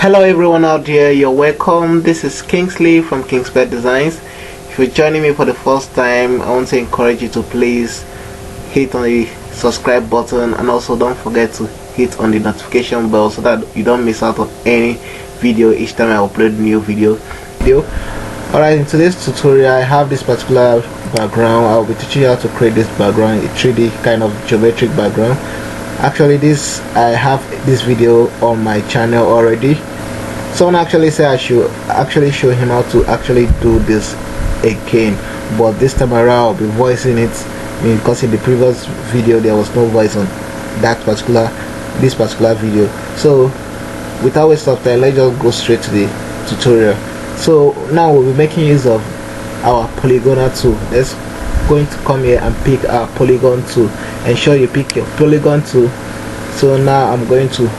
Hello everyone out there, you're welcome. This is Kingsley from KingspetDesigns. If you're joining me for the first time, I want to encourage you to please hit on the subscribe button and also don't forget to hit on the notification bell so that you don't miss out on any video each time I upload new video. Alright, in today's tutorial I have this particular background. I'll be teaching you how to create this background, a 3D kind of geometric background. Actually, I have this video on my channel already. Someone actually said I should actually show him how to actually do this again, but this time around I'll be voicing it because in the previous video there was no voice on this particular video. So without waste of time, let's just go straight to the tutorial. So now we'll be making use of our polygonal tool. Let's going to come here and pick our polygon tool. Ensure you pick your polygon tool. So now I'm going to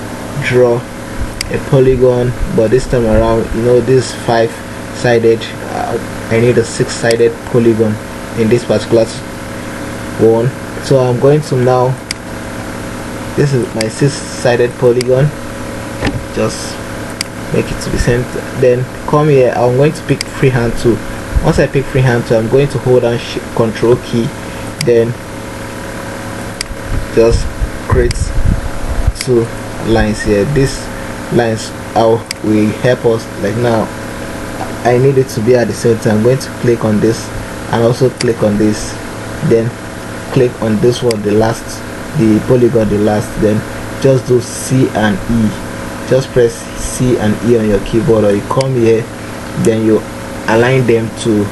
draw a polygon, but this time around, this 5-sided, I need a 6-sided polygon in this particular one. So I'm going to now, this is my 6-sided polygon, just make it to the center, then come here. I'm going to pick freehand tool. Once I pick freehand tool, I'm going to hold down control key, then just create 2 lines here. These lines will help us. Like now I need it to be at the center. I'm going to click on this and also click on this, then click on this one, the polygon, the last, then just do C and E. Just press C and E on your keyboard, or you come here, then you align them to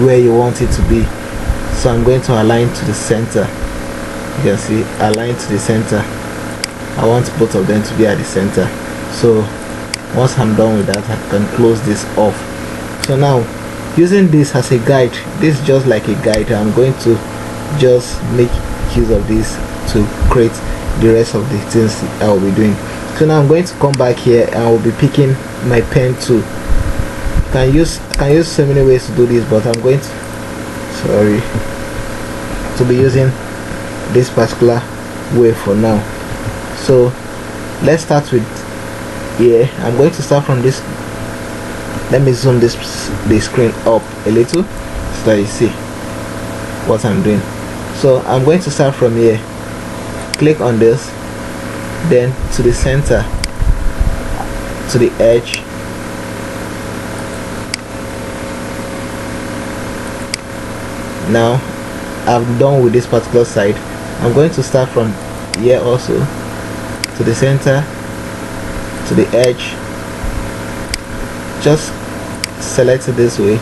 where you want it to be. So I'm going to align to the center. You can see align to the center. I want both of them to be at the center. So once I'm done with that, I can close this off. So now, using this as a guide, this is just like a guide. I'm going to just make use of this to create the rest of the things I will be doing. So now I'm going to come back here and I will be picking my pen tool. I can use so many ways to do this, but I'm going to be using this particular way for now. So let's start with here. I'm going to start from this. Let me zoom the screen up a little so that you see what I'm doing. So I'm going to start from here, click on this, then to the center, to the edge, now I'm done with this particular side. I'm going to start from here also, to the center, to the edge. Just select it this way.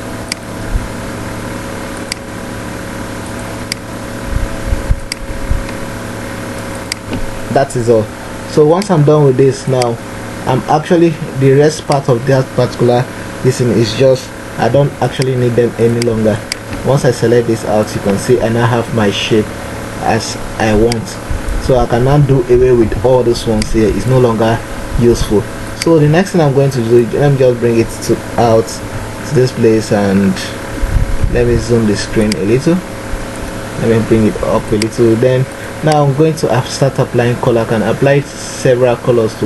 That is all. So once I'm done with this, now I'm actually, the rest part of that particular thing is just, I don't actually need them any longer. Once I select this out, you can see I now have my shape as I want. So I can now do away with all these ones here. It's no longer useful. So the next thing I'm going to do, let me just bring it out to this place, and let me zoom the screen a little. Let me bring it up a little. Then now I'm going to start applying color. I can apply several colors to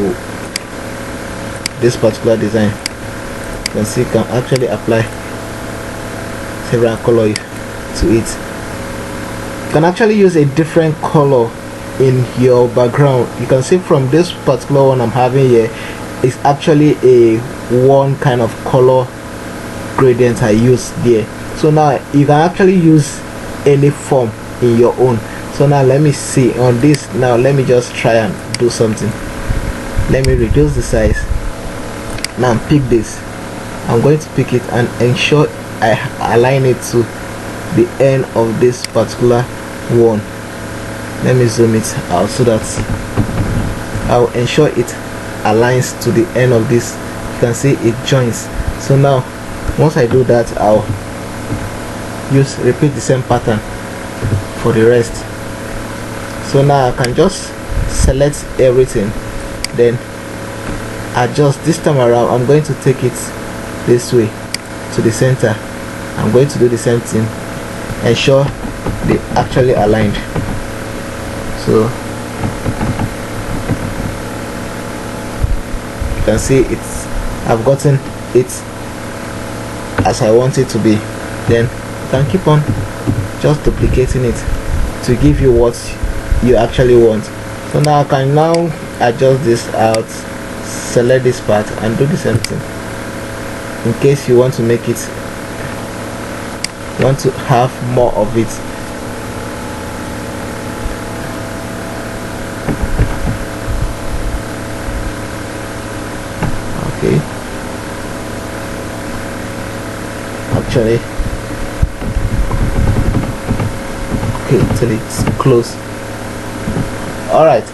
this particular design. You can see, you can actually apply several colors to it. You can actually use a different color in your background. You can see from this particular one I'm having here, it's actually a one kind of color gradient I use there. So now you can actually use any form in your own. So now let me see on this. Now let me just try and do something. Let me reduce the size. Now pick this. I'm going to pick it and ensure I align it to the end of this particular one. Let me zoom it out so that I'll ensure it aligns to the end of this. You can see it joins. So now once I do that, I'll repeat the same pattern for the rest. So now I can just select everything, then adjust. This time around I'm going to take it this way to the center. I'm going to do the same thing, ensure they actually aligned. So you can see it's I've gotten it as I want it to be, then you can keep on just duplicating it to give you what you actually want. So now I can now adjust this out, select this part and do the same thing. In case you want to make it, you want to have more of it. Okay, actually, okay, till it's close. Alright,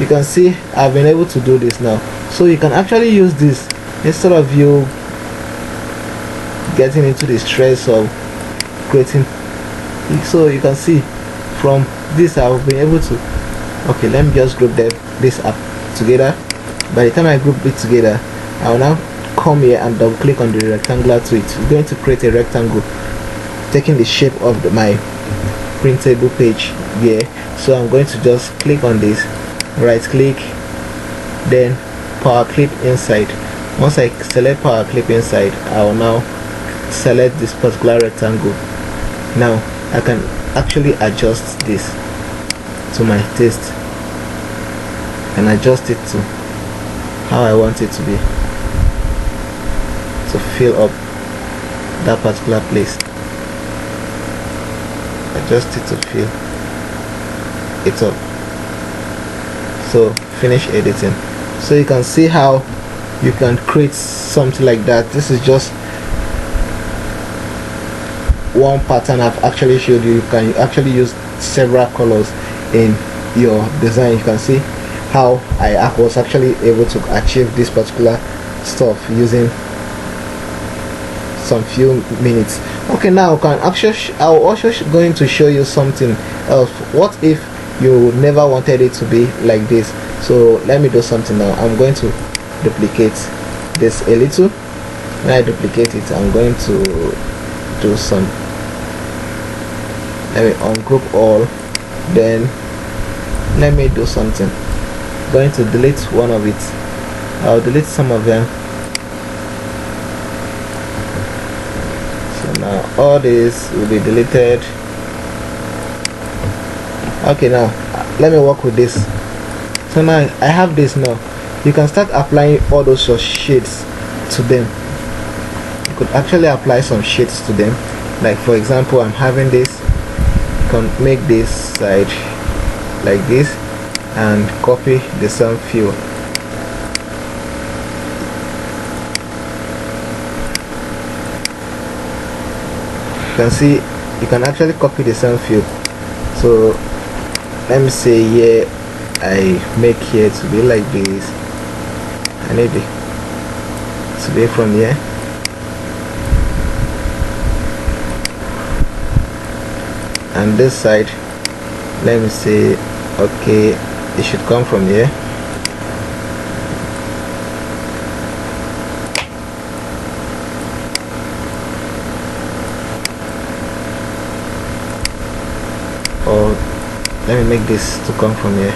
you can see I've been able to do this now. So you can actually use this instead of you getting into the stress of creating. So you can see from this I've been able to, okay, let me just group this up together. By the time I group it together, I will now come here and double click on the rectangular to it. It's going to create a rectangle taking the shape of my printable page here. So I'm going to just click on this, right click, then power clip inside. Once I select power clip inside, I will now select this particular rectangle. Now I can actually adjust this to my taste and adjust it to how I want it to be, to fill up that particular place. Adjust it to fill it up. So finish editing. So you can see how you can create something like that. This is just one pattern I've actually showed you. You can actually use several colors in your design. You can see how I was actually able to achieve this particular stuff using some few minutes. Okay, now I'll also going to show you something else. What if you never wanted it to be like this? So let me do something now. I'm going to duplicate this a little. When I duplicate it, I'm going to do some, let me ungroup all, then let me do something. I'm going to delete one of it. I'll delete some of them. So now all this will be deleted. Okay, now let me work with this. So now I have this. Now you can start applying all those shades to them. You could actually apply some shades to them. Like for example, I'm having this. You can make this side like this and copy the same fill. You can see you can actually copy the same fill. So let me say here I make here to be like this. I need it to be from here. And this side, let me say, okay, it should come from here. Or let me make this to come from here.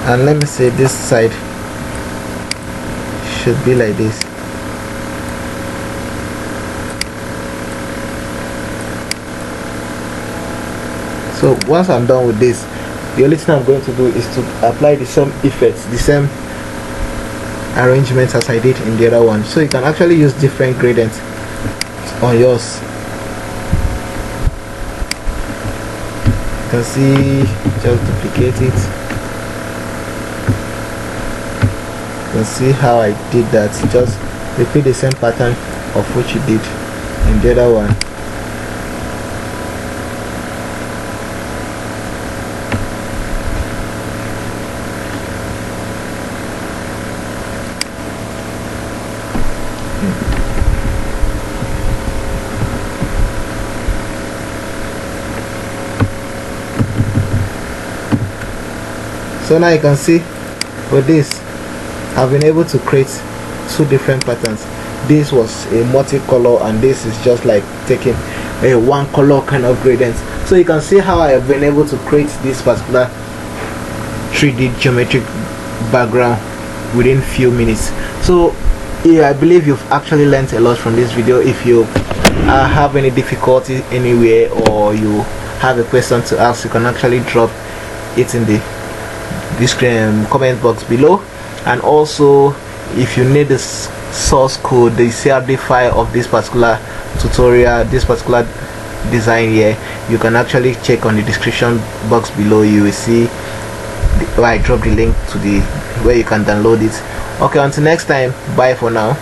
And let me say this side should be like this. So once I'm done with this, the only thing I'm going to do is to apply the same effects, the same arrangements as I did in the other one. So you can actually use different gradients on yours. You can see, just duplicate it. You can see how I did that. Just repeat the same pattern of what you did in the other one. So now you can see with this I've been able to create two different patterns. This was a multicolor and this is just like taking a one color kind of gradient. So you can see how I have been able to create this particular 3D geometric background within few minutes. So yeah, I believe you've actually learned a lot from this video. If you have any difficulty anywhere, or you have a question to ask, you can actually drop it in the comment box below. And also, if you need the source code, the CRD file of this particular tutorial, this particular design here, you can actually check on the description box below. You will see where I drop the link to the where you can download it. Okay, until next time, bye for now.